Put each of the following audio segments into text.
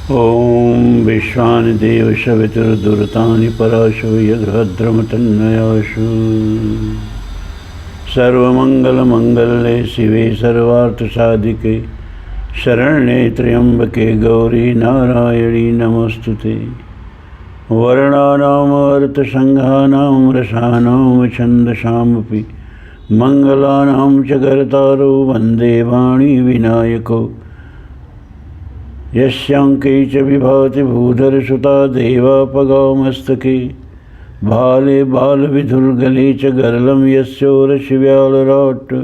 ॐ विश्वानि देव सवितुर्दुरतानि पराशु यद्भद्रमतन्नयाशु सर्वमङ्गलमङ्गल्ये शिवे सर्वार्थसाधिके शरण्ये त्र्यम्बके गौरी नारायणी नमोऽस्तुते। वर्णानामर्थसङ्घानां रसानां छन्दसामपि मङ्गलानां च कर्तारो वन्दे वाणी विनायको यस्यांके च विभाति भूधरसुता देवापगामस्तके भाले बालविधुर्गले च गरलं यस्योरशिव्यालराट्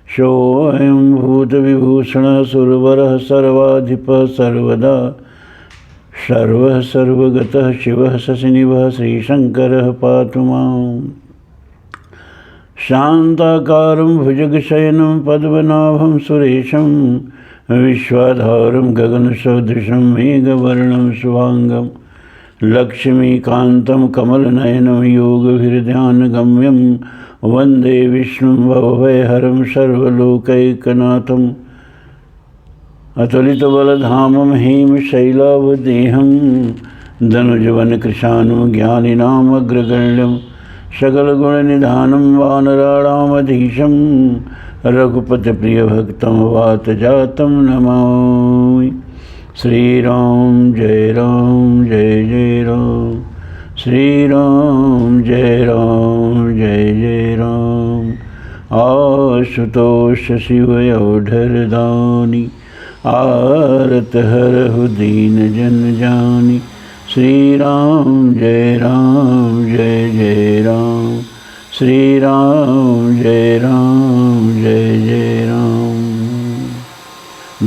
सोऽयं भूतविभूषणः सुरवरः सर्वाधिपः सर्वदा सर्वः सर्वगतः शिवः शशिनिभः श्रीशङ्करः पातु माम्। शान्ताकारं भुजगशयनं पद्मनाभं सुरेशं विश्वाधारं गगनसदृशं मेघवर्णं शुभांगं लक्ष्मीकान्तं कमलनयनं योगभिर्ध्यानगम्यं वन्दे विष्णुं भवभयहरं सर्वलोकैकनाथम् अतुलितबलधामं हेमशैलावदेहं धनुजवनकृशानं ज्ञानिनामग्रगण्यं सकलगुणनिधानं वानराणामधीशं रघुपतिप्रियभक्तं वातजातं नमामि। श्रीराम जय जय राम, श्रीराम जय जय राम। आशुतोष शिवयोधरदानि आरत हरहु दीन जन जानि। श्रीराम जय जय राम, श्रीराम जय जय राम।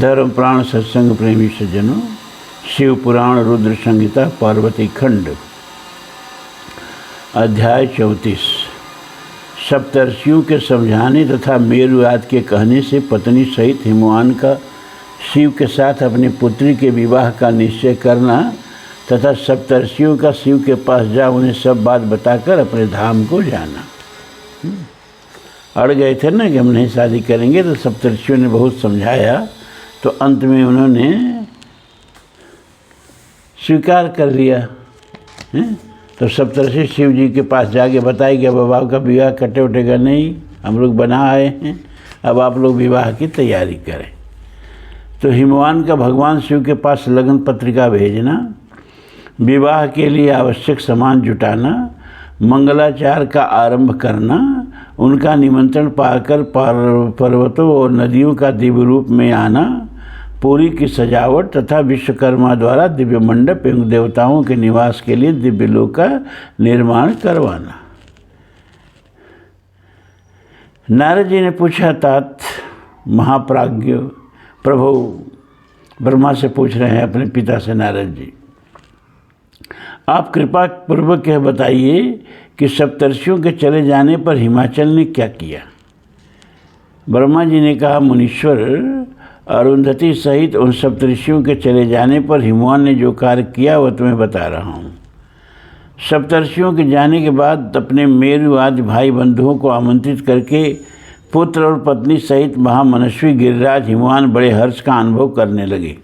धर्म प्राण सत्संग प्रेमी सज्जनों, शिव पुराण रुद्र संहिता पार्वती खंड अध्याय 34। सप्तर्षियों के समझाने तथा मेरुआद के कहने से पत्नी सहित हिमवान का शिव के साथ अपनी पुत्री के विवाह का निश्चय करना तथा सप्तर्षियों का शिव के पास जा उन्हें सब बात बताकर अपने धाम को जाना। अड़ गए थे ना कि हम नहीं शादी करेंगे, तो सप्तर्षियों ने बहुत समझाया तो अंत में उन्होंने स्वीकार कर लिया। तो सप्तर्षि शिव जी के पास जाके बताए कि अब आपका विवाह कटे उटेगा नहीं, हम लोग बना आए हैं, अब आप लोग विवाह की तैयारी करें। तो हिमवान का भगवान शिव के पास लगन पत्रिका भेजना, विवाह के लिए आवश्यक सामान जुटाना, मंगलाचार का आरंभ करना, उनका निमंत्रण पाकर पर्वतों और नदियों का दिव्य रूप में आना, पूरी की सजावट तथा विश्वकर्मा द्वारा दिव्य मंडप एवं देवताओं के निवास के लिए दिव्य लोक का निर्माण करवाना। नारद जी ने पूछा, तात महाप्राज्ञ प्रभु, ब्रह्मा से पूछ रहे हैं अपने पिता से नारद जी, आप कृपा पूर्वक यह बताइए कि सप्तर्षियों के चले जाने पर हिमाचल ने क्या किया। ब्रह्मा जी ने कहा, मुनीश्वर, अरुंधति सहित उन सप्तर्षियों के चले जाने पर हिमवान ने जो कार्य किया वह तुम्हें बता रहा हूँ। सप्तर्षियों के जाने के बाद अपने मेरु आदि भाई बंधुओं को आमंत्रित करके पुत्र और पत्नी सहित महामनस्वी गिरिराज हिमवान बड़े हर्ष का अनुभव करने लगे।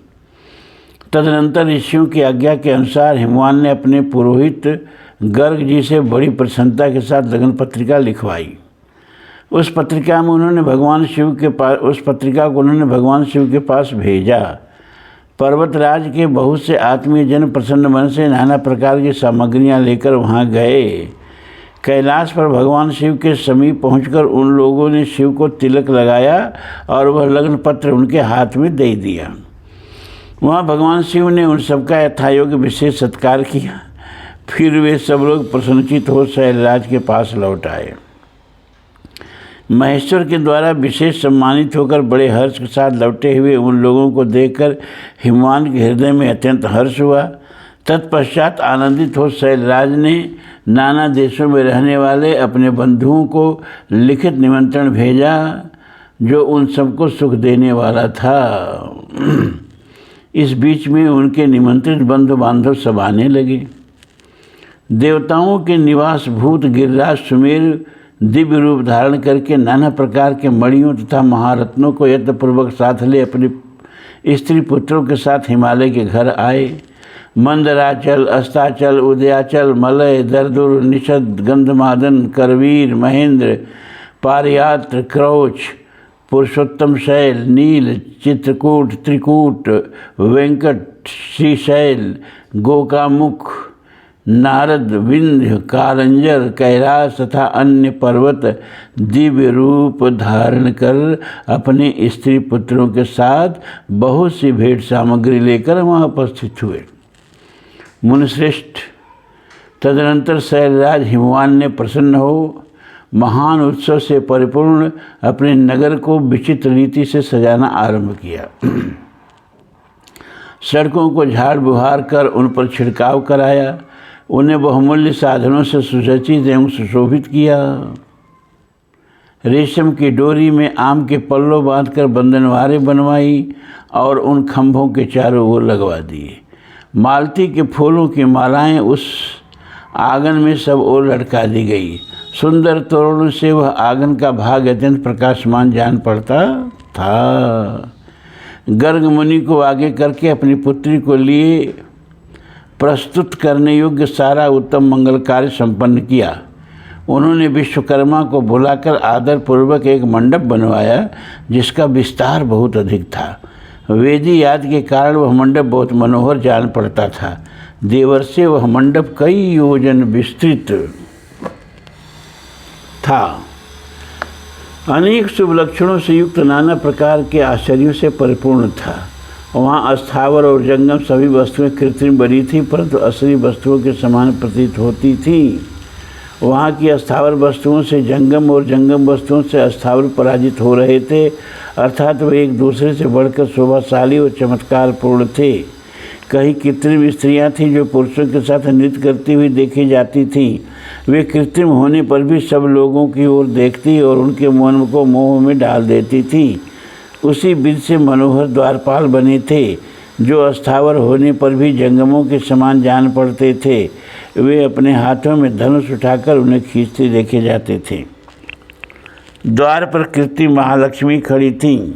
तदनंतर ऋषियों की आज्ञा के अनुसार हिमवान ने अपने पुरोहित गर्ग जी से बड़ी प्रसन्नता के साथ लगन पत्रिका लिखवाई। उस पत्रिका को उन्होंने भगवान शिव के पास भेजा। पर्वतराज के बहुत से आत्मीय जन प्रसन्न मन से नाना प्रकार की सामग्रियां लेकर वहां गए। कैलाश पर भगवान शिव के समीप पहुंचकर उन लोगों ने शिव को तिलक लगाया और वह लगन पत्र उनके हाथ में दे दिया। वहाँ भगवान शिव ने उन सबका यथायोग्य विशेष सत्कार किया। फिर वे सब लोग प्रसन्नचित हो शैलराज के पास लौट आए। महेश्वर के द्वारा विशेष सम्मानित होकर बड़े हर्ष के साथ लौटे हुए उन लोगों को देखकर हिमवान के हृदय में अत्यंत हर्ष हुआ। तत्पश्चात आनंदित हो शैलराज ने नाना देशों में रहने वाले अपने बंधुओं को लिखित निमंत्रण भेजा, जो उन सबको सुख देने वाला था। इस बीच में उनके निमंत्रित बंधु बांधव सब आने लगे। देवताओं के निवास भूत गिरिराज सुमेर दिव्य रूप धारण करके नाना प्रकार के मणियों तथा महारत्नों को यत्नपूर्वक साथ ले अपने स्त्री पुत्रों के साथ हिमालय के घर आए। मंदराचल, अस्ताचल, उदयाचल, मलय, दरदुर, निषद, गंधमादन, करवीर, महेंद्र, पारियात्र, क्रौच, पुरुषोत्तम शैल, नील, चित्रकूट, त्रिकूट, वेंकट, श्रीशैल, गोकामुख, नारद, विंध्य, कारंजर, कैलाश तथा अन्य पर्वत दिव्य रूप धारण कर अपने स्त्री पुत्रों के साथ बहुत सी भेंट सामग्री लेकर वहाँ उपस्थित हुए। मुनिश्रेष्ठ, तदनंतर शैलराज हिमवान ने प्रसन्न हो महान उत्सव से परिपूर्ण अपने नगर को विचित्र रीति से सजाना आरंभ किया। सड़कों को झाड़ बुहार कर उन पर छिड़काव कराया, उन्हें बहुमूल्य साधनों से सुसज्जित एवं सुशोभित किया। रेशम की डोरी में आम के पल्लों बांधकर बंधनवारें बनवाई और उन खंभों के चारों ओर लगवा दिए। मालती के फूलों की मालाएं उस आंगन में सब ओर लटका दी गई। सुंदर तोरणों से वह आंगन का भाग अत्यंत प्रकाशमान जान पड़ता था। गर्ग मुनि को आगे करके अपनी पुत्री को लिए प्रस्तुत करने योग्य सारा उत्तम मंगल कार्य संपन्न किया। उन्होंने विश्वकर्मा को बुलाकर आदरपूर्वक एक मंडप बनवाया जिसका विस्तार बहुत अधिक था। वेदी याद के कारण वह मंडप बहुत मनोहर जान पड़ता था। देवर से वह मंडप कई योजन विस्तृत था। अनेक शुभ लक्षणों से युक्त नाना प्रकार के आश्चर्यों से परिपूर्ण था। वहाँ अस्थावर और जंगम सभी वस्तुएं कृत्रिम बनी थी, परंतु असली वस्तुओं के समान प्रतीत होती थीं। वहाँ की अस्थावर वस्तुओं से जंगम और जंगम वस्तुओं से अस्थावर पराजित हो रहे थे, अर्थात वे एक दूसरे से बढ़कर शोभाशाली और चमत्कारपूर्ण थे। कई कृत्रिम स्त्रियां थीं जो पुरुषों के साथ नृत्य करती हुई देखी जाती थीं। वे कृत्रिम होने पर भी सब लोगों की ओर देखती और उनके मन को मोह में डाल देती थी। उसी विधि से मनोहर द्वारपाल बने थे जो अस्थावर होने पर भी जंगमों के समान जान पड़ते थे। वे अपने हाथों में धनुष उठाकर उन्हें खींचते देखे जाते थे। द्वार पर कृत्रिम महालक्ष्मी खड़ी थीं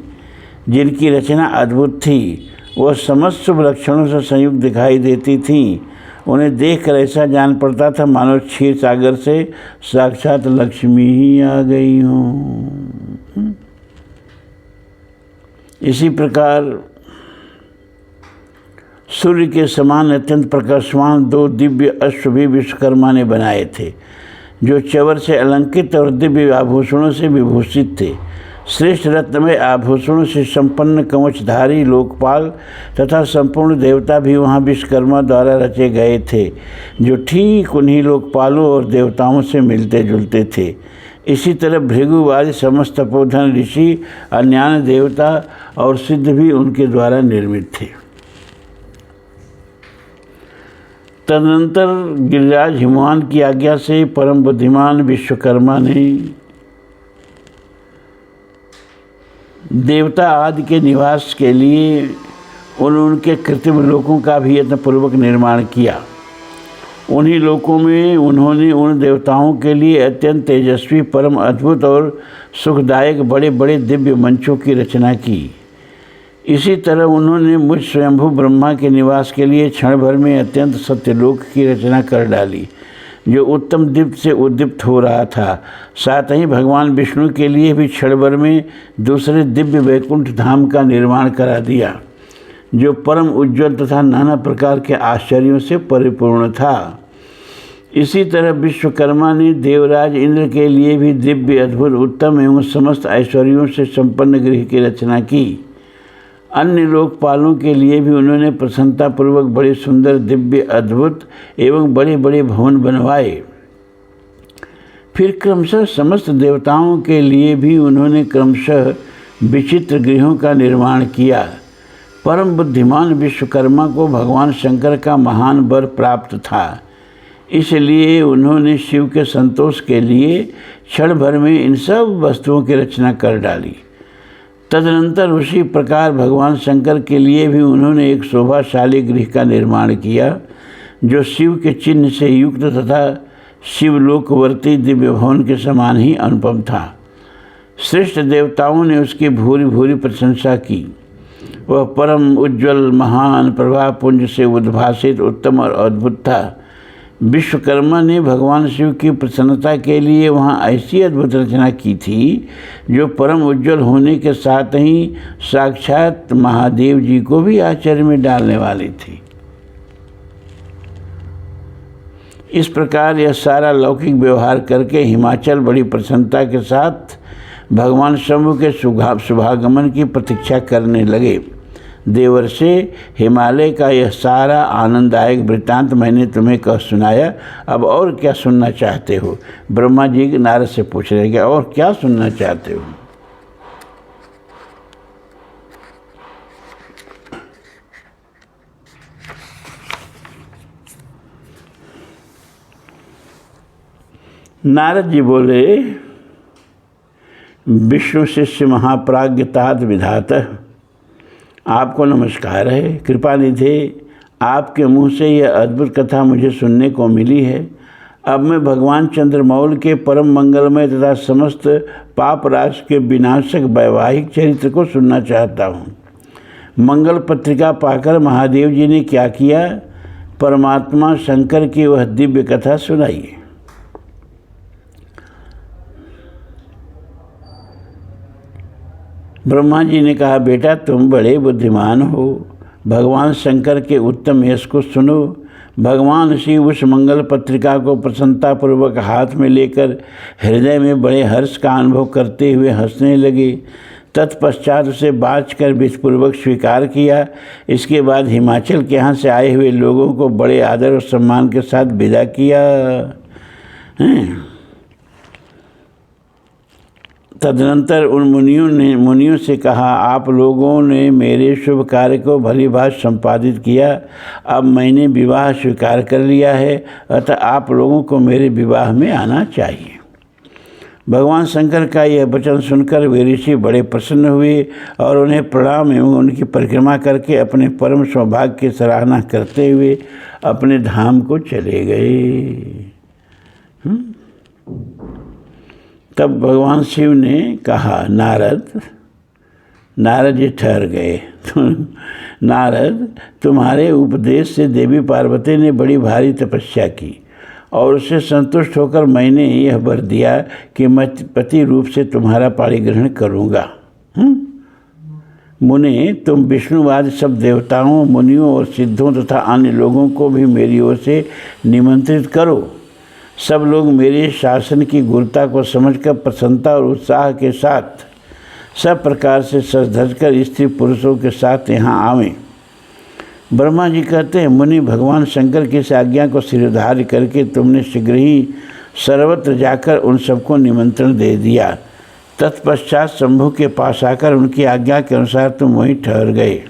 जिनकी रचना अद्भुत थी। वह समस्त शुभ लक्षणों से संयुक्त दिखाई देती थीं। उन्हें देखकर ऐसा जान पड़ता था मानो क्षीर सागर से साक्षात लक्ष्मी ही आ गई हों। इसी प्रकार सूर्य के समान अत्यंत प्रकाशमान 2 दिव्य अश्व भी विश्वकर्मा ने बनाए थे जो चवर से अलंकृत और दिव्य आभूषणों से विभूषित थे। श्रेष्ठ रत्नमय आभूषणों से संपन्न कवचधारी लोकपाल तथा संपूर्ण देवता भी वहाँ विश्वकर्मा द्वारा रचे गए थे जो ठीक उन्हीं लोकपालों और देवताओं से मिलते जुलते थे। इसी तरह भृगुवादि समस्त तपोधन ऋषि, अन्यान्य देवता और सिद्ध भी उनके द्वारा निर्मित थे। तदनंतर गिरिराज हिमवान की आज्ञा से परम बुद्धिमान विश्वकर्मा ने देवता आदि के निवास के लिए उनके कृत्रिम लोकों का भी यत्नपूर्वक निर्माण किया। उन्हीं लोकों में उन्होंने उन देवताओं के लिए अत्यंत तेजस्वी, परम अद्भुत और सुखदायक बड़े बड़े दिव्य मंचों की रचना की। इसी तरह उन्होंने मुझ स्वयंभू ब्रह्मा के निवास के लिए क्षण भर में अत्यंत सत्यलोक की रचना कर डाली जो उत्तम दीप्त से उद्दीप्त हो रहा था। साथ ही भगवान विष्णु के लिए भी क्षण भर में दूसरे दिव्य वैकुंठ धाम का निर्माण करा दिया जो परम उज्ज्वल तथा नाना प्रकार के आश्चर्यों से परिपूर्ण था। इसी तरह विश्वकर्मा ने देवराज इंद्र के लिए भी दिव्य, अद्भुत, उत्तम एवं समस्त ऐश्वर्यों से संपन्न गृह की रचना की। अन्य लोकपालों के लिए भी उन्होंने प्रसन्नतापूर्वक बड़े सुंदर, दिव्य, अद्भुत एवं बड़े बड़े भवन बनवाए। फिर क्रमशः समस्त देवताओं के लिए भी उन्होंने क्रमशः विचित्र गृहों का निर्माण किया। परम बुद्धिमान विश्वकर्मा को भगवान शंकर का महान वर प्राप्त था, इसलिए उन्होंने शिव के संतोष के लिए क्षण भर में इन सब वस्तुओं की रचना कर डाली। तदनंतर उसी प्रकार भगवान शंकर के लिए भी उन्होंने एक शोभाशाली गृह का निर्माण किया जो शिव के चिन्ह से युक्त तथा शिवलोकवर्ती दिव्य भवन के समान ही अनुपम था। श्रेष्ठ देवताओं ने उसकी भूरी भूरी प्रशंसा की। वह परम उज्ज्वल महान प्रभापुंज से उद्भासित उत्तम और अद्भुत था। विश्वकर्मा ने भगवान शिव की प्रसन्नता के लिए वहाँ ऐसी अद्भुत रचना की थी जो परम उज्ज्वल होने के साथ ही साक्षात महादेव जी को भी आश्चर्य में डालने वाली थी। इस प्रकार यह सारा लौकिक व्यवहार करके हिमाचल बड़ी प्रसन्नता के साथ भगवान शंभु के शुभागमन की प्रतीक्षा करने लगे। देवर्षि, हिमालय का यह सारा आनंददायक वृत्तांत मैंने तुम्हें कह सुनाया, अब और क्या सुनना चाहते हो? ब्रह्मा जी नारद से पूछ रहे कि और क्या सुनना चाहते हो? नारद जी बोले, विष्णु शिष्य महाप्राज्ञ तात विधातः, आपको नमस्कार है। कृपानिधि, आपके मुँह से यह अद्भुत कथा मुझे सुनने को मिली है। अब मैं भगवान चंद्रमौल के परम मंगलमय तथा समस्त पाप राशि के विनाशक वैवाहिक चरित्र को सुनना चाहता हूँ। मंगल पत्रिका पाकर महादेव जी ने क्या किया, परमात्मा शंकर की वह दिव्य कथा सुनाइए। ब्रह्मा जी ने कहा, बेटा तुम बड़े बुद्धिमान हो, भगवान शंकर के उत्तम यश को सुनो। भगवान शिव उस मंगल पत्रिका को प्रसन्नतापूर्वक हाथ में लेकर हृदय में बड़े हर्ष का अनुभव करते हुए हंसने लगे। तत्पश्चात उसे बाँच कर विधपूर्वक स्वीकार किया। इसके बाद हिमाचल के यहाँ से आए हुए लोगों को बड़े आदर और सम्मान के साथ विदा किया। तदनंतर उन मुनियों से कहा, आप लोगों ने मेरे शुभ कार्य को भली भांति संपादित किया। अब मैंने विवाह स्वीकार कर लिया है, अतः आप लोगों को मेरे विवाह में आना चाहिए। भगवान शंकर का यह वचन सुनकर वे ऋषि बड़े प्रसन्न हुए और उन्हें प्रणाम एवं उनकी परिक्रमा करके अपने परम सौभाग्य की सराहना करते हुए अपने धाम को चले गए। तब भगवान शिव ने कहा, नारद जी ठहर गए। नारद, तुम्हारे उपदेश से देवी पार्वती ने बड़ी भारी तपस्या की और उससे संतुष्ट होकर मैंने यह वर दिया कि मैं पति रूप से तुम्हारा पाणिग्रहण करूँगा। मुने, तुम विष्णुवाद सब देवताओं, मुनियों और सिद्धों तथा अन्य लोगों को भी मेरी ओर से निमंत्रित करो। सब लोग मेरे शासन की गुरुता को समझकर प्रसन्नता और उत्साह के साथ सब प्रकार से सज धज कर स्त्री पुरुषों के साथ यहाँ आवें। ब्रह्मा जी कहते हैं, मुनि, भगवान शंकर की इस आज्ञा को सिरधार्य करके तुमने शीघ्र ही सर्वत्र जाकर उन सबको निमंत्रण दे दिया। तत्पश्चात शंभु के पास आकर उनकी आज्ञा के अनुसार तुम वहीं ठहर गए।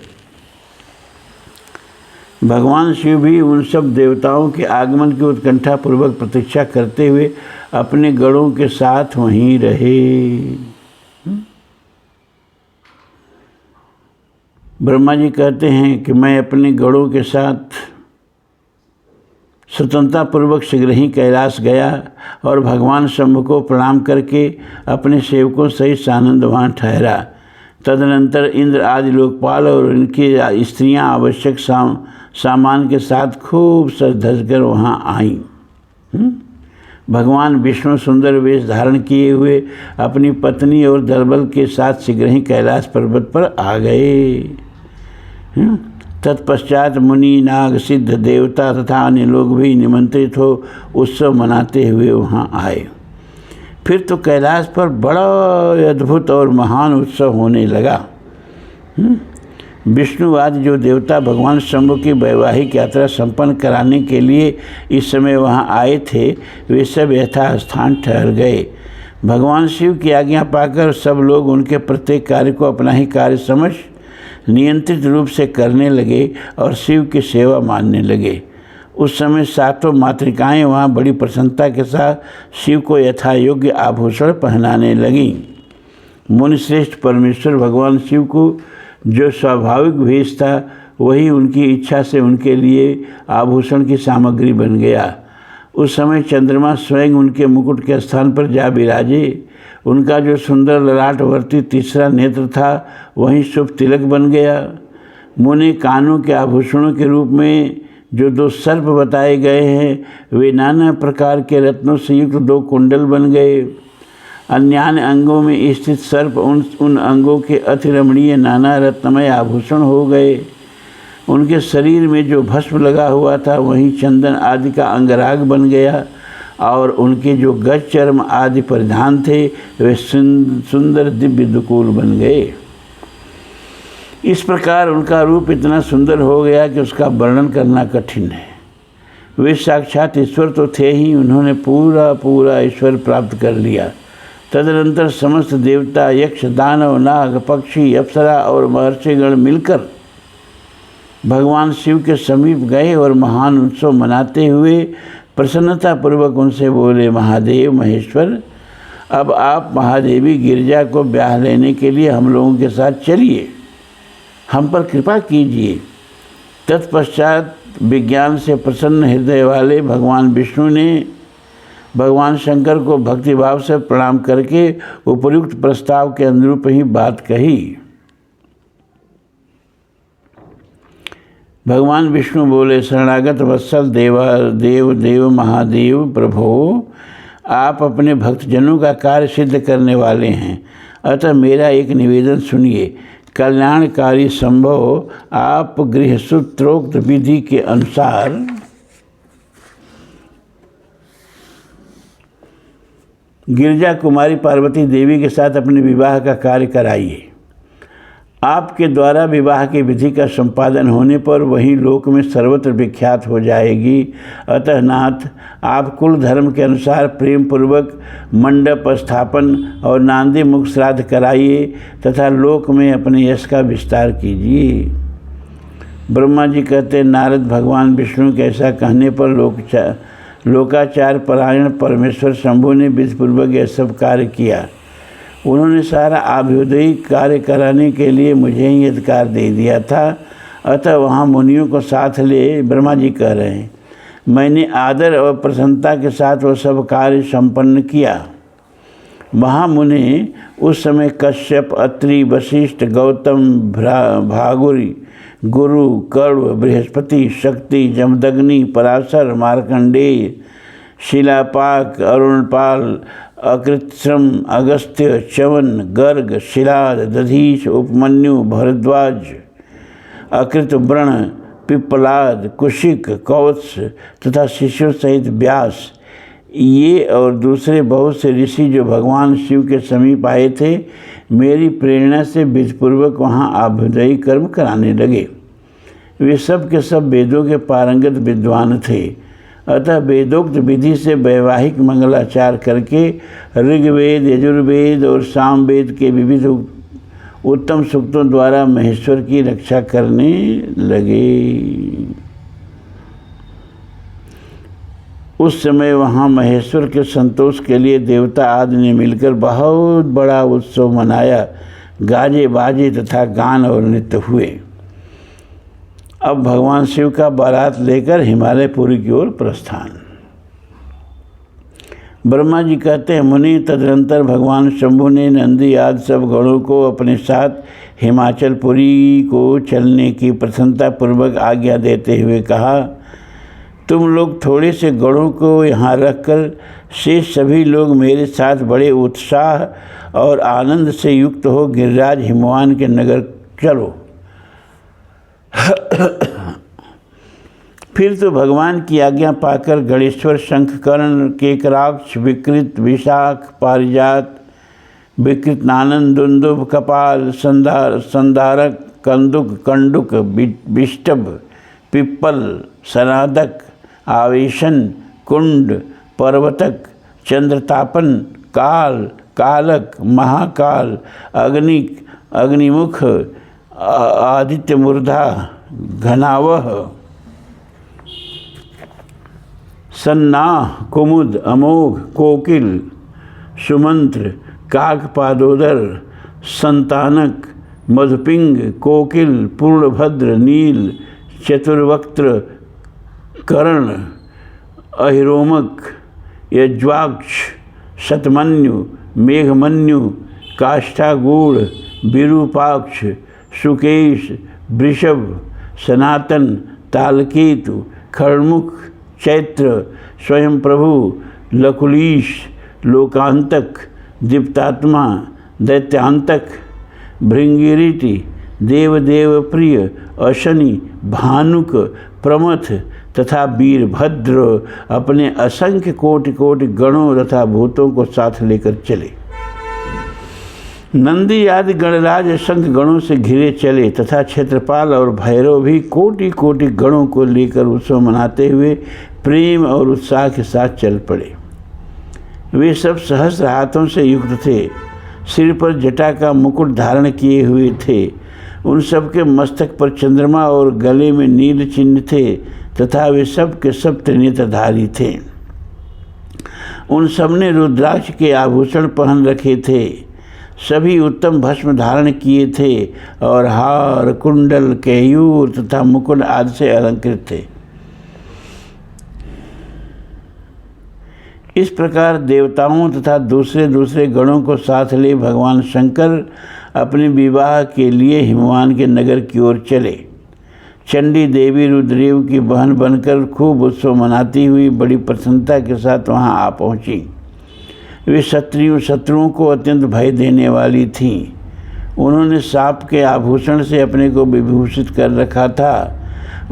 भगवान शिव भी उन सब देवताओं के आगमन की उत्कंठापूर्वक प्रतीक्षा करते हुए अपने गणों के साथ वहीं रहे। ब्रह्मा जी कहते हैं कि मैं अपने गणों के साथ स्वतंत्रतापूर्वक शीघ्र ही कैलाश गया और भगवान शंभु को प्रणाम करके अपने सेवकों सहित सानंद वहाँ ठहरा। तदनंतर इंद्र आदि लोकपाल और उनकी स्त्रियां आवश्यक सामान के साथ खूब सज धज कर वहाँ आईं। भगवान विष्णु सुंदर वेश धारण किए हुए अपनी पत्नी और दलबल के साथ शीघ्र ही कैलाश पर्वत पर आ गए। तत्पश्चात मुनि, नाग, सिद्ध, देवता तथा अन्य लोग भी निमंत्रित हो उत्सव मनाते हुए वहाँ आए। फिर तो कैलाश पर बड़ा अद्भुत और महान उत्सव होने लगा। विष्णुवाद जो देवता भगवान शंभु की वैवाहिक यात्रा संपन्न कराने के लिए इस समय वहाँ आए थे, वे सब यथास्थान ठहर गए। भगवान शिव की आज्ञा पाकर सब लोग उनके प्रत्येक कार्य को अपना ही कार्य समझ नियंत्रित रूप से करने लगे और शिव की सेवा मानने लगे। उस समय सातों मातृकाएं वहाँ बड़ी प्रसन्नता के साथ शिव को यथा योग्य आभूषण पहनाने लगीं। मुनिश्रेष्ठ परमेश्वर भगवान शिव को जो स्वाभाविक भेष था वही उनकी इच्छा से उनके लिए आभूषण की सामग्री बन गया। उस समय चंद्रमा स्वयं उनके मुकुट के स्थान पर जा विराजे। उनका जो सुंदर ललाटवर्ती तीसरा नेत्र था वहीं शुभ तिलक बन गया। मुने कानों के आभूषणों के रूप में जो 2 सर्प बताए गए हैं वे नाना प्रकार के रत्नों से युक्त 2 कुंडल बन गए। अन्यान्य अंगों में स्थित सर्प उन अंगों के अति रमणीय नाना रत्नमय आभूषण हो गए। उनके शरीर में जो भस्म लगा हुआ था वहीं चंदन आदि का अंगराग बन गया और उनके जो गज चर्म आदि परिधान थे वे सुंदर दिव्य दुकूल बन गए। इस प्रकार उनका रूप इतना सुंदर हो गया कि उसका वर्णन करना कठिन है। वे साक्षात ईश्वर तो थे ही, उन्होंने पूरा ईश्वर प्राप्त कर लिया। तदनंतर समस्त देवता, यक्ष, दानव, नाग, पक्षी, अप्सरा और महर्षिगण मिलकर भगवान शिव के समीप गए और महान उत्सव मनाते हुए प्रसन्नतापूर्वक उनसे बोले, महादेव महेश्वर, अब आप महादेवी गिरिजा को ब्याह लेने के लिए हम लोगों के साथ चलिए, हम पर कृपा कीजिए। तत्पश्चात विज्ञान से प्रसन्न हृदय वाले भगवान विष्णु ने भगवान शंकर को भक्तिभाव से प्रणाम करके उपयुक्त प्रस्ताव के अनुरूप ही बात कही। भगवान विष्णु बोले, शरणागत वत्सल देव महादेव प्रभो, आप अपने भक्तजनों का कार्य सिद्ध करने वाले हैं, अतः मेरा एक निवेदन सुनिए। कल्याणकारी संभव आप गृहसूत्रोक्त विधि के अनुसार गिरिजा कुमारी पार्वती देवी के साथ अपने विवाह का कार्य कराइए। आपके द्वारा विवाह की विधि का संपादन होने पर वही लोक में सर्वत्र विख्यात हो जाएगी। अतः नाथ, आप कुल धर्म के अनुसार प्रेम पूर्वक मंडप स्थापन और नांदी मुख श्राद्ध कराइए तथा लोक में अपने यश का विस्तार कीजिए। ब्रह्मा जी कहते, नारद भगवान विष्णु के ऐसा कहने पर लोकाचार परायण परमेश्वर शंभु ने विधिपूर्वक यह सब कार्य किया। उन्होंने सारा अभ्युदय कार्य कराने के लिए मुझे ही अधिकार दे दिया था। अतः वहाँ मुनियों को साथ ले ब्रह्मा जी कह रहे हैं, मैंने आदर और प्रसन्नता के साथ वह सब कार्य संपन्न किया। महामुनि उस समय कश्यप, अत्रि, वशिष्ठ, गौतम, भागुरी, गुरु, कण्व, बृहस्पति, शक्ति, जमदग्नि, पराशर, मार्कंडेय, शिलापाक, अरुणपाल, अकृतश्रम, अगस्त्य, च्यवन, गर्ग, शिलाद, दधीच, उपमन्यु, भरद्वाज, अकृतव्रण, पिप्पलाद, कुशिक, कौत्स तथा शिष्यों सहित व्यास, ये और दूसरे बहुत से ऋषि जो भगवान शिव के समीप आए थे, मेरी प्रेरणा से विधिपूर्वक वहाँ अभ्युदयी कर्म कराने लगे। वे सब के सब वेदों के पारंगत विद्वान थे। अतः वेदोक्त विधि से वैवाहिक मंगलाचार करके ऋग्वेद, यजुर्वेद और सामवेद के विविध उत्तम सूक्तों द्वारा महेश्वर की रक्षा करने लगे। उस समय वहाँ महेश्वर के संतोष के लिए देवता आदि ने मिलकर बहुत बड़ा उत्सव मनाया। गाजे बाजे तथा गान और नृत्य हुए। अब भगवान शिव का बारात लेकर हिमालयपुरी की ओर प्रस्थान। ब्रह्मा जी कहते हैं, मुनि, तदनंतर भगवान शंभु ने नंदी आदि सब गणों को अपने साथ हिमाचलपुरी को चलने की प्रसन्नतापूर्वक आज्ञा देते हुए कहा, तुम लोग थोड़े से गणों को यहाँ रखकर शेष सभी लोग मेरे साथ बड़े उत्साह और आनंद से युक्त हो गिरिराज हिमवान के नगर चलो। फिर तो भगवान की आज्ञा पाकर गणेश्वर, शंखकर्ण, केकराक्ष, विकृत, विशाख, पारिजात, विकृत, नानन, दुंदुभ, कपाल, संधारक, कंदुक, कंडुक, विष्टभ, पिप्पल, सनादक, आवेशन, कुंड, पर्वतक, चंद्रतापन, काल, कालक, महाकाल, अग्निक, अग्निमुख, आदित्य मूर्धा, घनावह, सन्नाह, कुमुद, अमोघ, कोकिल, सुमंत्र, काकपादोदर, संतानक, मधुपिंग, कोकिल, पूर्णभद्र, नील, चतुर्वक्त्र, कर्ण, अहिरोमक, यज्वाक्ष, शतमन्यु, मेघमन्यु, काष्ठागूढ़, विरूपाक्ष, सुकेश, वृषभ, सनातन, तालकेतु, खड़मुख, चैत्र, स्वयं प्रभु, लकुलीश, लोकांतक, दीप्तात्मा, दैत्यांतक, भृंगिरिटी, देवदेव प्रिय, अशनि, भानुक, प्रमथ तथा वीरभद्र अपने असंख्य कोटि कोटि गणों तथा भूतों को साथ लेकर चले। नंदी आदि गणराज असंख्य गणों से घिरे चले तथा क्षेत्रपाल और भैरव भी कोटि कोटि गणों को लेकर उत्सव मनाते हुए प्रेम और उत्साह के साथ चल पड़े। वे सब सहस्र हाथों से युक्त थे, सिर पर जटा का मुकुट धारण किए हुए थे। उन सब के मस्तक पर चंद्रमा और गले में नील चिन्ह थे तथा वे सब के सब त्रिनेत्रधारी थे। उन सब ने रुद्राक्ष के आभूषण पहन रखे थे, सभी उत्तम भस्म धारण किए थे और हार, कुंडल, केयूर तथा मुकुट आदि से अलंकृत थे। इस प्रकार देवताओं तथा दूसरे दूसरे गणों को साथ ले भगवान शंकर अपने विवाह के लिए हिमवान के नगर की ओर चले। चंडी देवी रुद्रदेव की बहन बनकर खूब उत्सव मनाती हुई बड़ी प्रसन्नता के साथ वहां आ पहुंची। वे शत्रुओं को अत्यंत भय देने वाली थीं। उन्होंने सांप के आभूषण से अपने को विभूषित कर रखा था।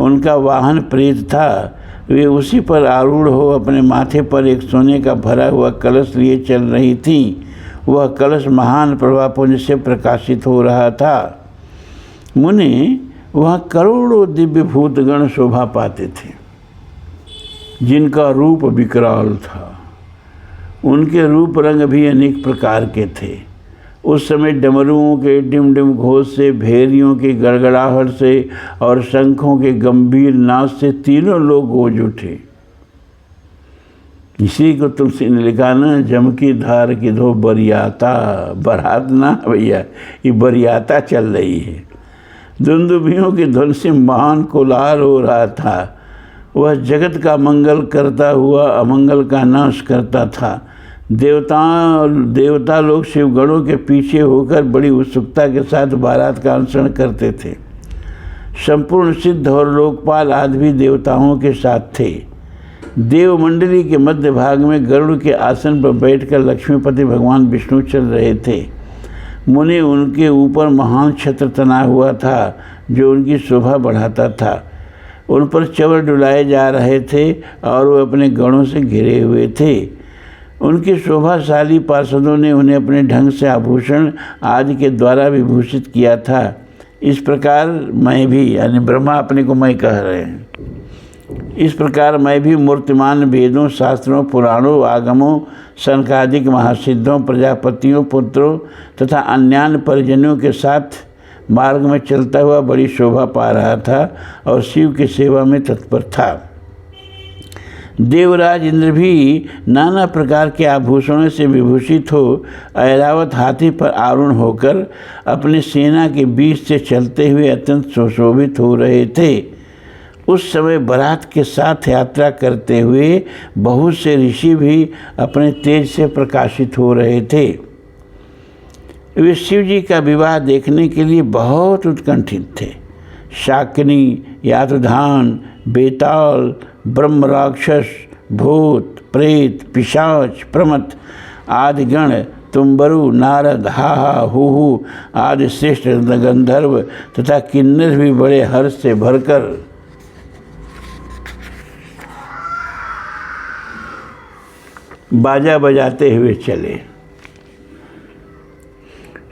उनका वाहन प्रेत था। वे उसी पर आरूढ़ हो अपने माथे पर एक सोने का भरा हुआ कलश लिए चल रही थीं। वह कलश महान प्रभापुंज से प्रकाशित हो रहा था। मुने वहाँ करोड़ों दिव्य भूतगण शोभा पाते थे, जिनका रूप विकराल था। उनके रूप रंग भी अनेक प्रकार के थे। उस समय डमरुओं के डिम डिम घोष से, भेरियों के गड़गड़ाहट से और शंखों के गंभीर नाद से तीनों लोग गूंज उठे। इसी को तुलसी ने लिखा ना, जम की धार की धो बरियाता, बरात ना भैया, ये बरियाता चल रही है। दुंदुभियों की ध्वनि से महान कोलाहल हो रहा था। वह जगत का मंगल करता हुआ अमंगल का नाश करता था। देवता लोग शिवगणों के पीछे होकर बड़ी उत्सुकता के साथ बारात का अनुसरण करते थे। संपूर्ण सिद्ध और लोकपाल आदि भी देवताओं के साथ थे। देवमंडली के मध्य भाग में गरुड़ के आसन पर बैठकर लक्ष्मीपति भगवान विष्णु चल रहे थे। मुनि उनके ऊपर महान छत्र तना हुआ था, जो उनकी शोभा बढ़ाता था। उन पर चवर डुलाए जा रहे थे और वो अपने गणों से घिरे हुए थे। उनके शोभाशाली पार्षदों ने उन्हें अपने ढंग से आभूषण आदि के द्वारा विभूषित किया था। इस प्रकार मैं भी, यानी ब्रह्मा अपने को मैं कह रहे हैं, इस प्रकार मैं भी मूर्तिमान वेदों, शास्त्रों, पुराणों, आगमों, सनकादिक महासिद्धों, प्रजापतियों, पुत्रों तथा अन्यान्य परिजनों के साथ मार्ग में चलता हुआ बड़ी शोभा पा रहा था और शिव की सेवा में तत्पर था। देवराज इंद्र भी नाना प्रकार के आभूषणों से विभूषित हो ऐरावत हाथी पर आरूढ़ होकर अपने सेना के बीच से चलते हुए अत्यंत सुशोभित हो रहे थे। उस समय बारात के साथ यात्रा करते हुए बहुत से ऋषि भी अपने तेज से प्रकाशित हो रहे थे। वे शिव जी का विवाह देखने के लिए बहुत उत्कंठित थे। शाकिनी, यातधान, बेताल, ब्रह्म राक्षस, भूत, प्रेत, पिशाच, प्रमथ आदि गण, तुम्बरु, नारद, हाहा, हूहू आदि श्रेष्ठ गंधर्व तथा किन्नर भी बड़े हर्ष से भरकर बाजा बजाते हुए चले।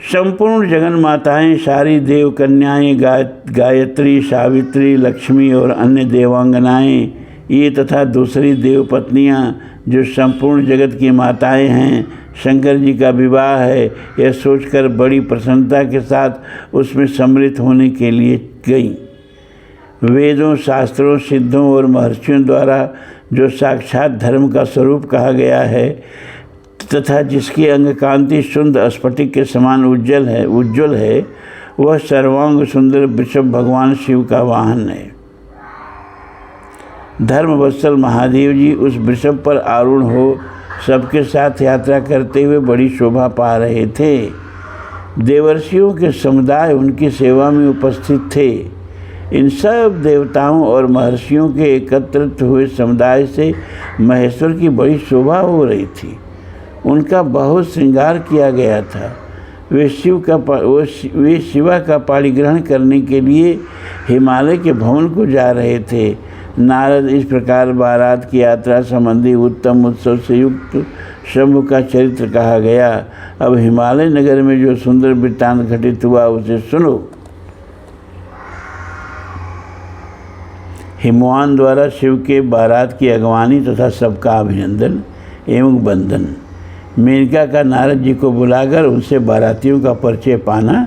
संपूर्ण जगन माताएं, सारी देव कन्याएं, गायत्री, सावित्री, लक्ष्मी और अन्य देवांगनाएं, ये तथा दूसरी देव पत्नियां जो संपूर्ण जगत की माताएं हैं, शंकर जी का विवाह है, यह सोचकर बड़ी प्रसन्नता के साथ उसमें सम्मिलित होने के लिए गईं। वेदों, शास्त्रों, सिद्धों और महर्षियों द्वारा जो साक्षात धर्म का स्वरूप कहा गया है तथा जिसकी अंग कांति शुद्ध स्फटिक के समान उज्ज्वल है, वह सर्वांग सुंदर वृषभ भगवान शिव का वाहन है। धर्मवत्सल महादेव जी उस वृषभ पर आरूढ़ हो सबके साथ यात्रा करते हुए बड़ी शोभा पा रहे थे। देवर्षियों के समुदाय उनकी सेवा में उपस्थित थे। इन सब देवताओं और महर्षियों के एकत्रित हुए समुदाय से महेश्वर की बड़ी शोभा हो रही थी। उनका बहुत श्रृंगार किया गया था। वे शिवा का पाणिग्रहण करने के लिए हिमालय के भवन को जा रहे थे। नारद इस प्रकार बारात की यात्रा संबंधी उत्तम उत्सव से युक्त शंभु का चरित्र कहा गया। अब हिमालय नगर में जो सुंदर वृत्तांत घटित हुआ उसे सुनो। हिमवान द्वारा शिव के बारात की अगवानी तथा सबका अभिनंदन एवं वंदन। मेनका का नारद जी को बुलाकर उनसे बारातियों का परिचय पाना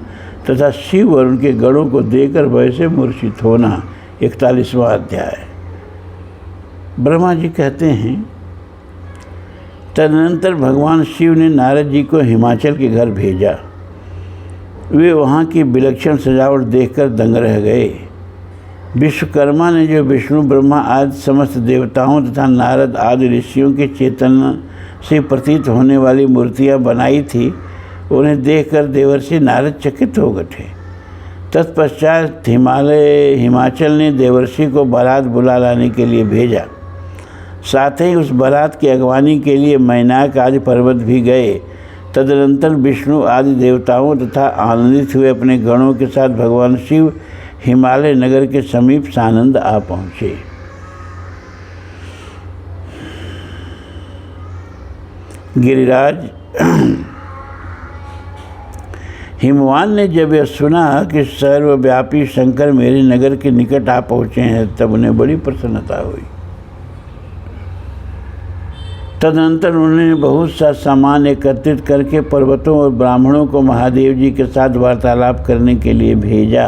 तथा शिव और उनके गणों को देकर वैसे मूर्छित होना। 41वां अध्याय। ब्रह्मा जी कहते हैं, तदनंतर भगवान शिव ने नारद जी को हिमाचल के घर भेजा। वे वहाँ की विलक्षण सजावट देखकर दंग रह गए। विश्वकर्मा ने जो विष्णु ब्रह्मा आदि समस्त देवताओं तथा नारद आदि ऋषियों के चेतन से प्रतीत होने वाली मूर्तियाँ बनाई थी, उन्हें देखकर देवर्षि नारद चकित हो गए। तत्पश्चात हिमाचल ने देवर्षि को बारात बुला लाने के लिए भेजा। साथ ही उस बारात की अगवानी के लिए मैनाक आदि पर्वत भी गए। तदनंतर विष्णु आदि देवताओं तथा आनंदित हुए अपने गणों के साथ भगवान शिव हिमालय नगर के समीप सानंद आ पहुँचे। गिरिराज हिमवान ने जब यह सुना कि सर्वव्यापी शंकर मेरे नगर के निकट आ पहुँचे हैं, तब उन्हें बड़ी प्रसन्नता हुई। तदनंतर उन्होंने बहुत सा सामान एकत्रित करके पर्वतों और ब्राह्मणों को महादेव जी के साथ वार्तालाप करने के लिए भेजा।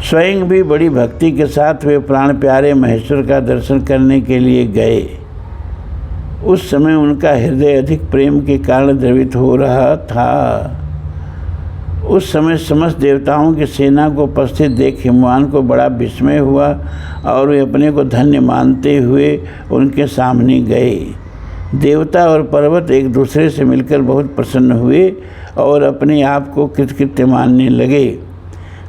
स्वयं भी बड़ी भक्ति के साथ वे प्राण प्यारे महेश्वर का दर्शन करने के लिए गए। उस समय उनका हृदय अधिक प्रेम के कारण द्रवित हो रहा था। उस समय समस्त देवताओं की सेना को उपस्थित देख हिमवान को बड़ा विस्मय हुआ और वे अपने को धन्य मानते हुए उनके सामने गए। देवता और पर्वत एक दूसरे से मिलकर बहुत प्रसन्न हुए और अपने आप को कृतकृत्य मानने लगे।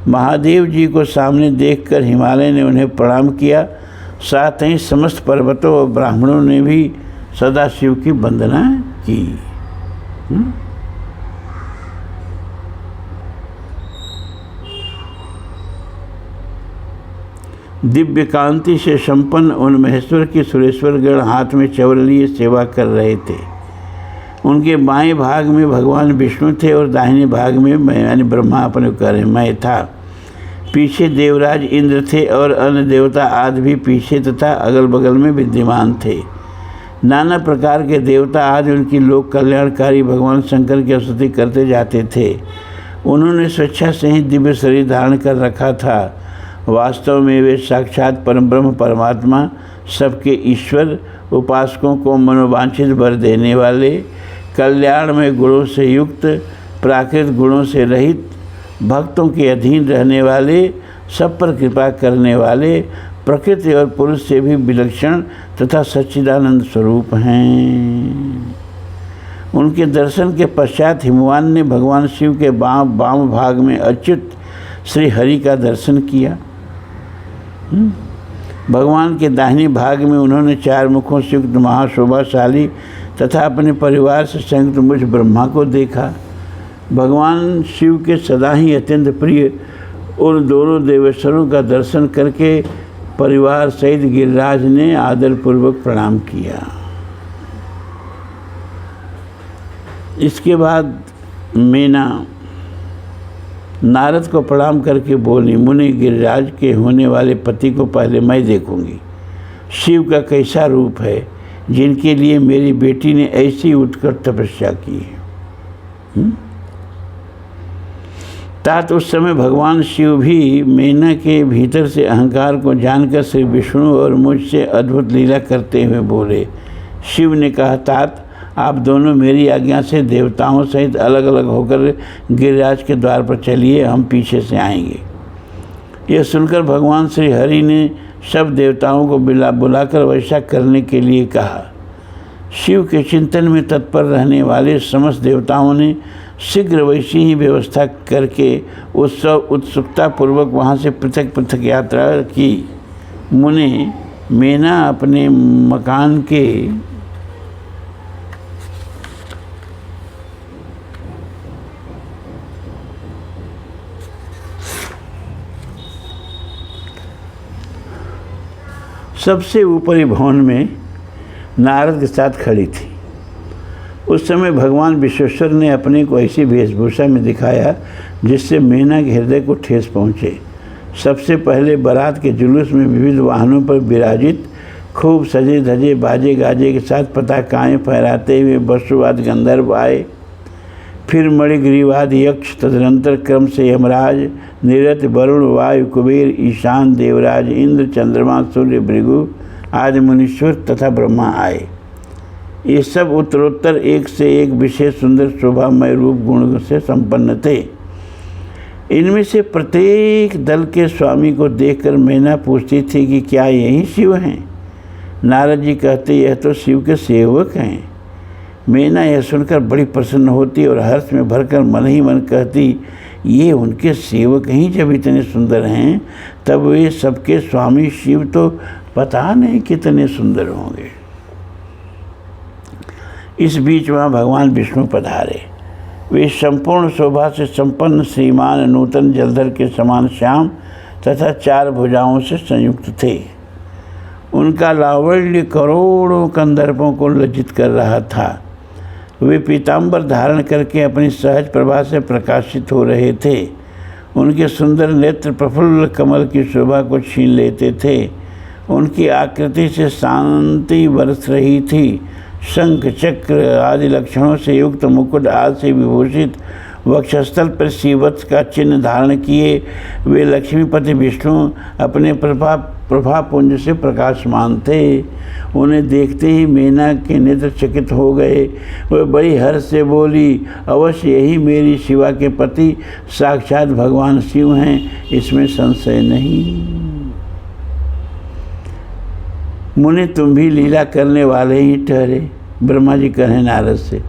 महादेव जी को सामने देखकर हिमालय ने उन्हें प्रणाम किया। साथ ही समस्त पर्वतों और ब्राह्मणों ने भी सदाशिव की वंदना की। दिव्य कांति से संपन्न उन महेश्वर की सुरेश्वर गण हाथ में चवर लिए सेवा कर रहे थे। उनके बाएं भाग में भगवान विष्णु थे और दाहिने भाग में मैं यानी ब्रह्मा अपने कर मैं था। पीछे देवराज इंद्र थे और अन्य देवता आदि भी पीछे तथा अगल बगल में विद्यमान थे। नाना प्रकार के देवता आदि उनकी लोक कल्याणकारी भगवान शंकर की स्तुति करते जाते थे। उन्होंने स्वेच्छा से ही दिव्य शरीर धारण कर रखा था। वास्तव में वे साक्षात परमब्रह्म परमात्मा, सबके ईश्वर, उपासकों को मनोवांछित वर देने वाले, कल्याण में गुणों से युक्त, प्राकृत गुणों से रहित, भक्तों के अधीन रहने वाले, सब पर कृपा करने वाले, प्रकृति और पुरुष से भी विलक्षण तथा सच्चिदानंद स्वरूप हैं। उनके दर्शन के पश्चात हिमवान ने भगवान शिव के वाम भाग में अच्युत श्री हरि का दर्शन किया। भगवान के दाहिने भाग में उन्होंने 4 मुखों से युक्त महाशोभाशाली तथा अपने परिवार से संयुक्त मुझ ब्रह्मा को देखा। भगवान शिव के सदा ही अत्यंत प्रिय उन दोनों देवेश्वरों का दर्शन करके परिवार सहित गिरिराज ने आदरपूर्वक प्रणाम किया। इसके बाद मीना नारद को प्रणाम करके बोली, मुनि गिरिराज के होने वाले पति को पहले मैं देखूंगी। शिव का कैसा रूप है जिनके लिए मेरी बेटी ने ऐसी उत्कट तपस्या की है। तात उस समय भगवान शिव भी मेना के भीतर से अहंकार को जानकर श्री विष्णु और मुझसे अद्भुत लीला करते हुए बोले। शिव ने कहा, तात आप दोनों मेरी आज्ञा से देवताओं सहित अलग अलग होकर गिरिराज के द्वार पर चलिए, हम पीछे से आएंगे। यह सुनकर भगवान श्री हरि ने सब देवताओं को बुलाकर वैसा करने के लिए कहा। शिव के चिंतन में तत्पर रहने वाले समस्त देवताओं ने शीघ्र वैसी ही व्यवस्था करके उत्सुकता पूर्वक वहाँ से पृथक पृथक यात्रा की। मुनि मेना अपने मकान के सबसे ऊपरी भवन में नारद के साथ खड़ी थी। उस समय भगवान विश्वेश्वर ने अपने को ऐसी वेशभूषा में दिखाया जिससे मेना के हृदय को ठेस पहुँचे। सबसे पहले बारात के जुलूस में विविध वाहनों पर विराजित खूब सजे धजे बाजे गाजे के साथ पताकाएँ फहराते हुए वसुवाद गंधर्व आए। फिर मणिग्रीवाद यक्ष, तदनंतर क्रम से यमराज, निरत, वरुण, वायु, कुबेर, ईशान, देवराज, इंद्र, चंद्रमा, सूर्य, भृगु आदि मुनीश्वर तथा ब्रह्मा आए। ये सब उत्तरोत्तर एक से एक विशेष सुंदर शोभामय रूप गुण से संपन्न थे। इनमें से प्रत्येक दल के स्वामी को देखकर मेना पूछती थी कि क्या यही शिव हैं? नारद जी कहते यह तो शिव के सेवक हैं। मेना यह सुनकर बड़ी प्रसन्न होती और हर्ष में भरकर मन ही मन कहती ये उनके सेवक ही जब इतने सुंदर हैं तब वे सबके स्वामी शिव तो पता नहीं कितने सुंदर होंगे। इस बीच वहाँ भगवान विष्णु पधारे। वे संपूर्ण शोभा से संपन्न श्रीमान नूतन जलधर के समान श्याम तथा 4 भुजाओं से संयुक्त थे। उनका लावण्य करोड़ों कंदर्पों को लज्जित कर रहा था। वे पीताम्बर धारण करके अपनी सहज प्रभा से प्रकाशित हो रहे थे। उनके सुंदर नेत्र प्रफुल्ल कमल की शोभा को छीन लेते थे। उनकी आकृति से शांति बरस रही थी। शंख चक्र आदि लक्षणों से युक्त मुकुट आदि से विभूषित वक्षस्थल पर शिववत्स का चिन्ह धारण किए वे लक्ष्मीपति विष्णु अपने प्रभापुंज से प्रकाशमान थे। उन्हें देखते ही मेना के नेत्र चकित हो गए। वह बड़ी हर्ष से बोली अवश्य यही मेरी शिवा के पति साक्षात भगवान शिव हैं, इसमें संशय नहीं। मुनि तुम भी लीला करने वाले ही ठहरे, ब्रह्मा जी कहें नारद से।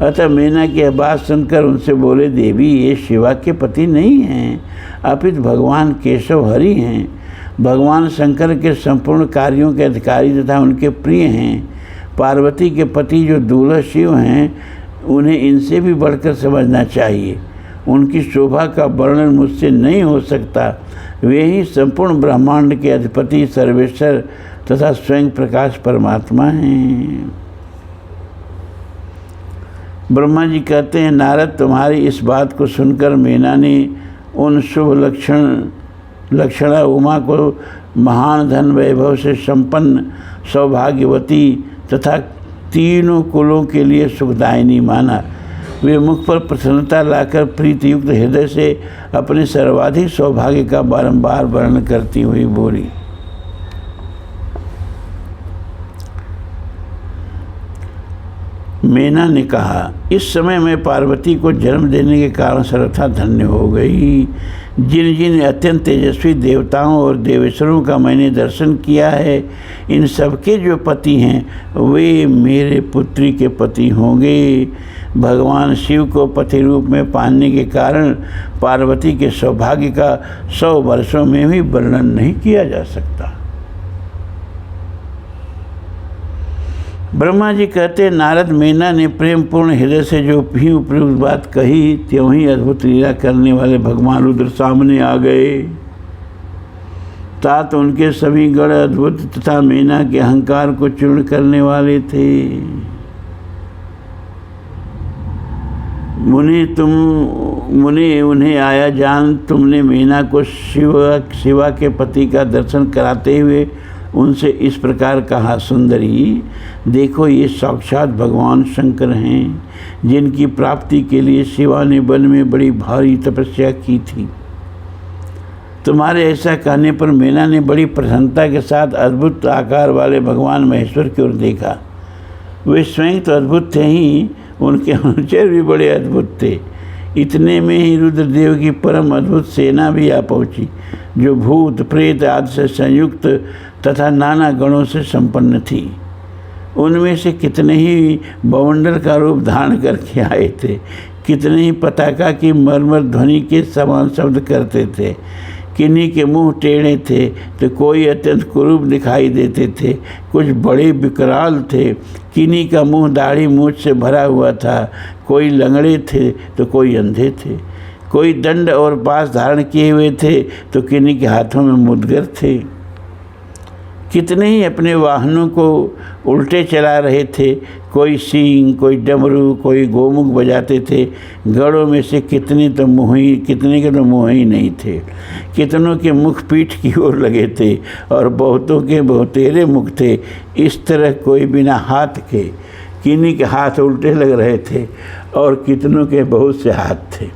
अतः मेना की बात सुनकर उनसे बोले देवी ये शिवा के पति नहीं हैं, अपितु भगवान केशव हरि हैं। भगवान शंकर के संपूर्ण कार्यों के अधिकारी तथा उनके प्रिय हैं। पार्वती के पति जो दूल्हा शिव हैं उन्हें इनसे भी बढ़कर समझना चाहिए। उनकी शोभा का वर्णन मुझसे नहीं हो सकता। वे ही संपूर्ण ब्रह्मांड के अधिपति सर्वेश्वर तथा स्वयं प्रकाश परमात्मा हैं। ब्रह्मा जी कहते हैं नारद तुम्हारी इस बात को सुनकर मेना ने उन शुभ लक्षणा उमा को महान धन वैभव से संपन्न सौभाग्यवती तथा तीनों कुलों के लिए सुखदायिनी माना। वे मुख पर प्रसन्नता लाकर प्रीतियुक्त हृदय से अपने सर्वाधिक सौभाग्य का बारंबार वर्णन करती हुई बोली मेना ने कहा इस समय मैं पार्वती को जन्म देने के कारण सर्वथा धन्य हो गई। जिन जिन अत्यंत तेजस्वी देवताओं और देवेश्वरों का मैंने दर्शन किया है इन सबके जो पति हैं वे मेरे पुत्री के पति होंगे। भगवान शिव को पति रूप में पाने के कारण पार्वती के सौभाग्य का 100 वर्षों में भी वर्णन नहीं किया जा सकता। ब्रह्मा जी कहते नारद मेना ने प्रेम पूर्ण हृदय से जो भी उपयुक्त बात कही त्यों ही अद्भुत लीला करने वाले भगवान रुद्र सामने आ गए। तात उनके सभी गण अद्भुत तथा मेना के अहंकार को चूर्ण करने वाले थे। मुनि उन्हें आया जान तुमने मेना को शिवा के पति का दर्शन कराते हुए उनसे इस प्रकार कहा सुंदरी देखो ये साक्षात भगवान शंकर हैं जिनकी प्राप्ति के लिए शिवा ने वन में बड़ी भारी तपस्या की थी। तुम्हारे ऐसा कहने पर मेना ने बड़ी प्रसन्नता के साथ अद्भुत आकार वाले भगवान महेश्वर की ओर देखा। वे स्वयं तो अद्भुत थे ही उनके अनुचर भी बड़े अद्भुत थे। इतने में ही रुद्रदेव की परम अद्भुत सेना भी आ पहुंची जो भूत प्रेत आदि से संयुक्त तथा नाना गणों से संपन्न थी। उनमें से कितने ही बवंडर का रूप धारण करके आए थे। कितने ही पताका की मरमर ध्वनि के समान शब्द करते थे। किन्हीं के मुंह टेढ़े थे तो कोई अत्यंत कुरूप दिखाई देते थे, कुछ बड़े विकराल थे। किन्हीं का मुंह दाढ़ी मूछ से भरा हुआ था, कोई लंगड़े थे तो कोई अंधे थे, कोई दंड और पास धारण किए हुए थे तो किन्हीं के हाथों में मुदगर थे। कितने ही अपने वाहनों को उल्टे चला रहे थे, कोई सींग, कोई डमरू, कोई गोमुख बजाते थे। गढ़ों में से कितने के तो मुँह ही नहीं थे। कितनों के मुख पीठ की ओर लगे थे और बहुतों के बहुतेरे मुख थे। इस तरह कोई बिना हाथ के, किन्हीं के हाथ उल्टे लग रहे थे और कितनों के बहुत से हाथ थे।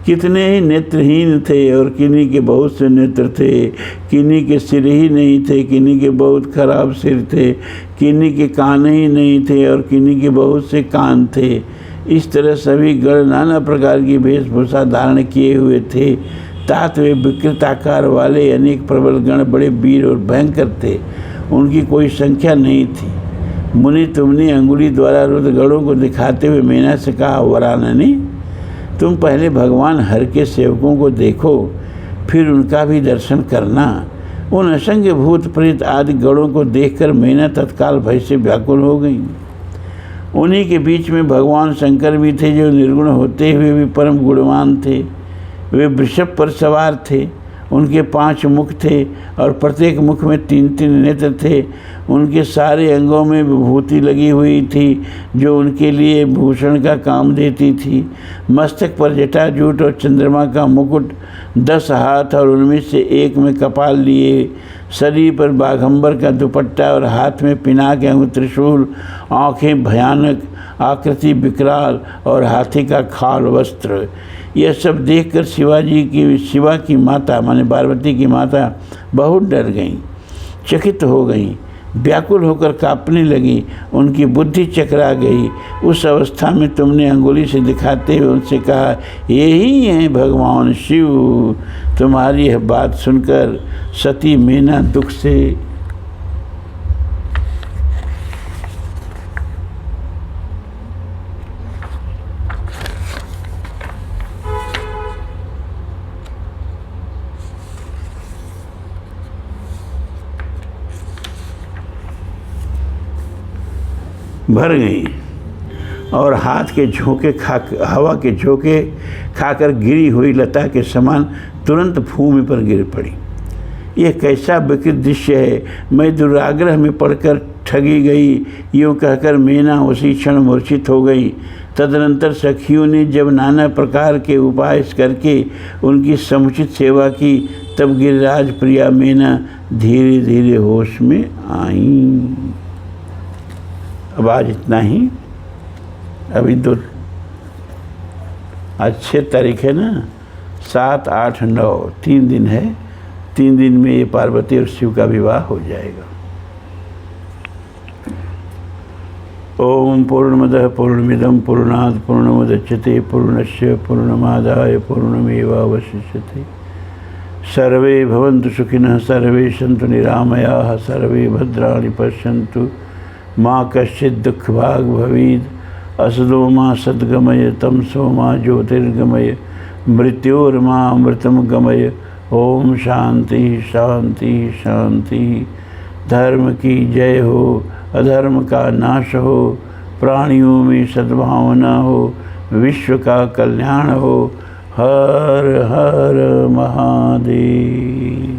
कितने ही नेत्रहीन थे और किन्हीं के बहुत से नेत्र थे। किन्हीं के सिर ही नहीं थे, किन्हीं के बहुत खराब सिर थे। किन्हीं के कान ही नहीं थे और किन्हीं के बहुत से कान थे। इस तरह सभी गण नाना प्रकार की वेशभूषा धारण किए हुए थे। तात वे विकृत आकार वाले अनेक प्रबल गण बड़े वीर और भयंकर थे, उनकी कोई संख्या नहीं थी। मुनि तुमने अंगुली द्वारा रुद्र गणों को दिखाते हुए मेना से कहा, वराननी, तुम पहले भगवान हर के सेवकों को देखो, फिर उनका भी दर्शन करना। उन असंख्य भूत प्रेत आदि गणों को देखकर मेना तत्काल भय से व्याकुल हो गई। उन्हीं के बीच में भगवान शंकर भी थे, जो निर्गुण होते हुए भी परम गुणवान थे। वे वृषभ पर सवार थे। उनके 5 मुख थे और प्रत्येक मुख में 3-3 नेत्र थे। उनके सारे अंगों में विभूति लगी हुई थी, जो उनके लिए भूषण का काम देती थी। मस्तक पर जटाजूट और चंद्रमा का मुकुट, 10 हाथ और उनमें से एक में कपाल लिए, शरीर पर बाघंबर का दुपट्टा और हाथ में पिनाक एवं त्रिशूल, आँखें भयानक, आकृति विकराल और हाथी का खाल वस्त्र। यह सब देखकर शिवा की माता माने पार्वती की माता बहुत डर गईं, चकित हो गईं, व्याकुल होकर कांपने लगी, उनकी बुद्धि चकरा गई। उस अवस्था में तुमने अंगुली से दिखाते हुए उनसे कहा, यही हैं भगवान शिव। तुम्हारी यह बात सुनकर सती मेना दुख से भर गई और हाथ के झोंके हवा के झोंके खाकर गिरी हुई लता के समान तुरंत भूमि पर गिर पड़ी। यह कैसा विकृत दृश्य है। मैं दुराग्रह में पड़कर ठगी गई, यूँ कहकर मेना उसी क्षण मूर्छित हो गई। तदनंतर सखियों ने जब नाना प्रकार के उपाय करके उनकी समुचित सेवा की, तब गिरिराज प्रिया मेना धीरे धीरे होश में आई। अब आज इतना ही। अभी तो आज 6 तारीख है ना, 7, 8, 9 3 दिन है। 3 दिन में ये पार्वती और शिव का विवाह हो जाएगा। ओम पूर्णमदः पूर्णमिदं पूर्णात् पूर्णमुदच्यते पूर्णस्य पूर्णमादाय पूर्णमेवावशिष्यते। सर्वे भवन्तु सुखिनः, सर्वे सन्तु निरामयाः, सर्वे भद्राणि पश्यन्तु, माँ कश्चित् दुख भाग भवेत्। असदो माँ सद्गमय, तमसो माँ ज्योतिर्गमय, मृत्योर्मा अमृतम गमय। ओम शांति शांति शांति। धर्म की जय हो, अधर्म का नाश हो, प्राणियों में सद्भावना हो, विश्व का कल्याण हो। हर हर महादेव।